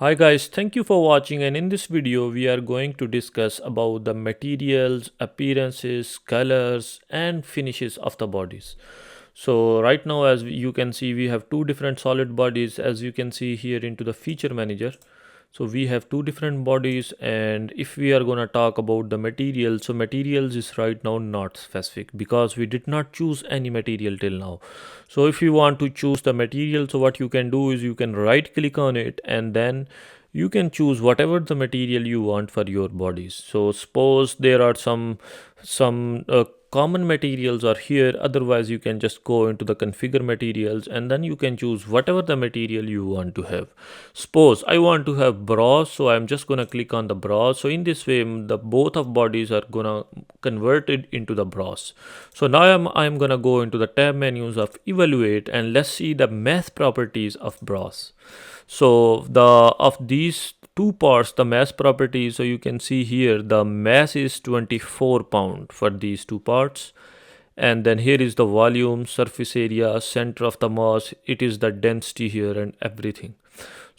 Hi guys, thank you for watching, and in this video we are going to discuss about the materials, appearances, colors and finishes of the bodies. So right now as you can see we have two different solid bodies as you can see here into the feature manager. So we have two different bodies, and if we are gonna talk about the materials, so materials is right now not specific because we did not choose any material till now. So if you want to choose the material, so what you can do is you can right click on it and then you can choose whatever the material you want for your bodies. So suppose there are some common materials are here, otherwise you can just go into the configure materials and then you can choose whatever the material you want to have. Suppose I want to have bras, so I'm just gonna click on the bras. So in this way the both of bodies are gonna convert it into the bras. So now I'm gonna go into the tab menus of evaluate and let's see the mass properties of bras. So the of these two parts, the mass properties, so you can see here the mass is 24 pound for these two parts, and then here is the volume, surface area, center of the mass, it is the density here and everything.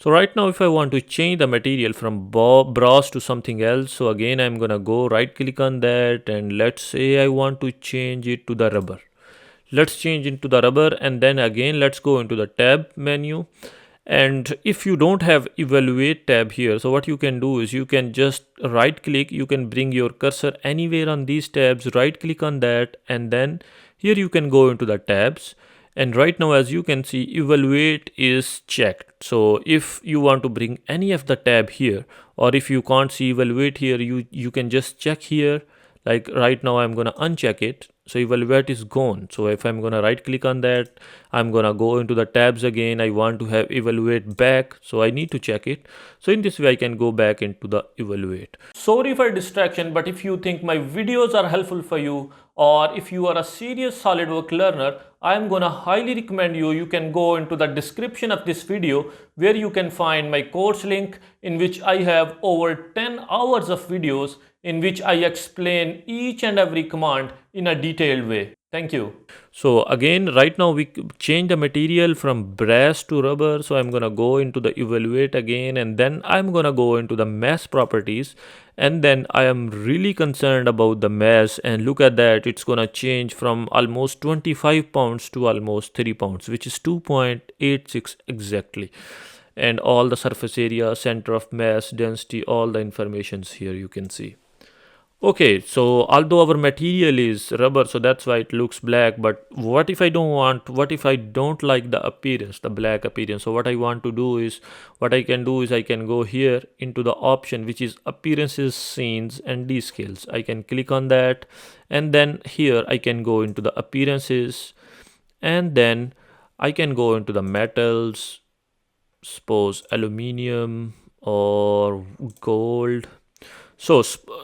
So right now if I want to change the material from brass to something else, so again I'm gonna go right click on that and let's say I want to change it to the rubber. Let's change into the rubber and then again let's go into the tab menu. And if you don't have evaluate tab here, so what you can do is you can just right click, you can bring your cursor anywhere on these tabs, right click on that and then here you can go into the tabs. And right now as you can see evaluate is checked. So if you want to bring any of the tab here, or if you can't see evaluate here, you can just check here. Like right now I'm gonna uncheck it, so evaluate is gone. So if I'm gonna right click on that, I'm gonna go into the tabs again. I want to have evaluate back, so I need to check it. So in this way I can go back into the evaluate. Sorry for distraction, but if you think my videos are helpful for you, or if you are a serious SolidWorks learner, I'm gonna highly recommend you can go into the description of this video where you can find my course link, in which I have over 10 hours of videos in which I explain each and every command in a detailed way. Thank you. So again, right now we change the material from brass to rubber. So I'm gonna go into the evaluate again, and then I'm gonna go into the mass properties, and then I am really concerned about the mass, and look at that, it's gonna change from almost 25 pounds to almost 3 pounds, which is 2.86 exactly. And all the surface area, center of mass, density, all the informations here you can see. Okay, so although our material is rubber, so that's why it looks black, but what if I don't want, what if I don't like the appearance, the black appearance? So what I want to do is, what I can do is I can go here into the option which is appearances, scenes and descales. I can click on that and then here I can go into the appearances and then I can go into the metals, suppose aluminium or gold. So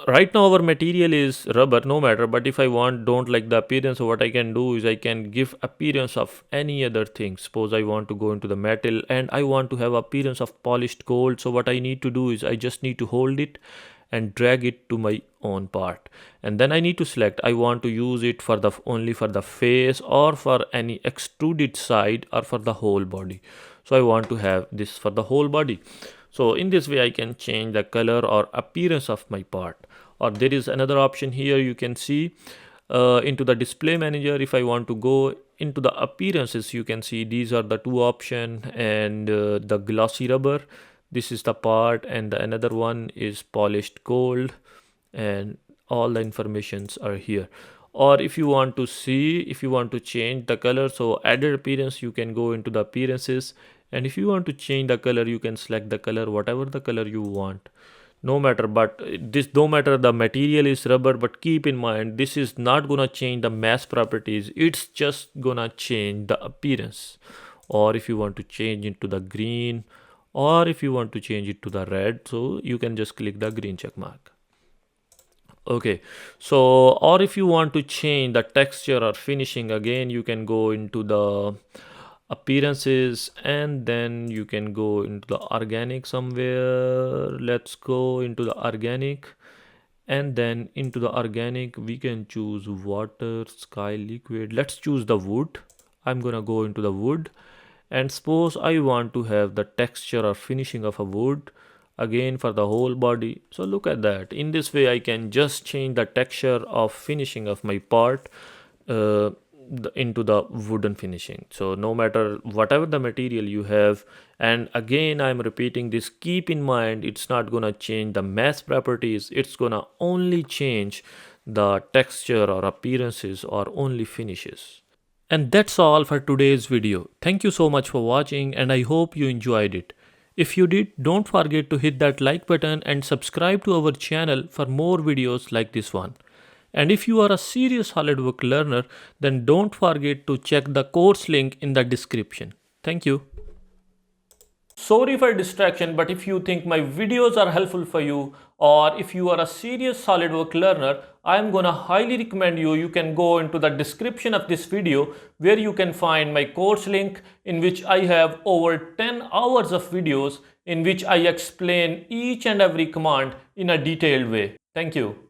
right now our material is rubber, no matter, but if I don't like the appearance, so what I can do is I can give appearance of any other thing. Suppose I want to go into the metal and I want to have appearance of polished gold. So what I need to do is I just need to hold it and drag it to my own part, and then I need to select I want to use it for the only for the face or for any extruded side or for the whole body. So I want to have this for the whole body. So in this way I can change the color or appearance of my part. Or there is another option here you can see into the display manager. If I want to go into the appearances, you can see these are the two options, and the glossy rubber, this is the part, and the another one is polished gold, and all the informations are here. Or if you want to see, if you want to change the color, so added appearance, you can go into the appearances, and if you want to change the color you can select the color, whatever the color you want, no matter. But this, no matter the material is rubber, but keep in mind this is not gonna change the mass properties, it's just gonna change the appearance. Or if you want to change it to the green, or if you want to change it to the red, so you can just click the green check mark. Okay, so or if you want to change the texture or finishing, again you can go into the appearances and then you can go into the organic somewhere. Let's go into the organic, and then into the organic we can choose water, sky, liquid. Let's choose the wood. I'm gonna go into the wood, And suppose I want to have the texture or finishing of a wood again for the whole body. So look at that. In this way I can just change the texture of finishing of my part uh, into the wooden finishing. So no matter whatever the material you have, and again I'm repeating this, keep in mind it's not gonna change the mass properties, it's gonna only change the texture or appearances or only finishes. And that's all for today's video. Thank you so much for watching and I hope you enjoyed it. If you did, don't forget to hit that like button and subscribe to our channel for more videos like this one. And if you are a serious SolidWorks learner, then don't forget to check the course link in the description. Thank you. Sorry for distraction, but if you think my videos are helpful for you, or if you are a serious SolidWorks learner, I am gonna highly recommend you can go into the description of this video where you can find my course link in which I have over 10 hours of videos in which I explain each and every command in a detailed way. Thank you.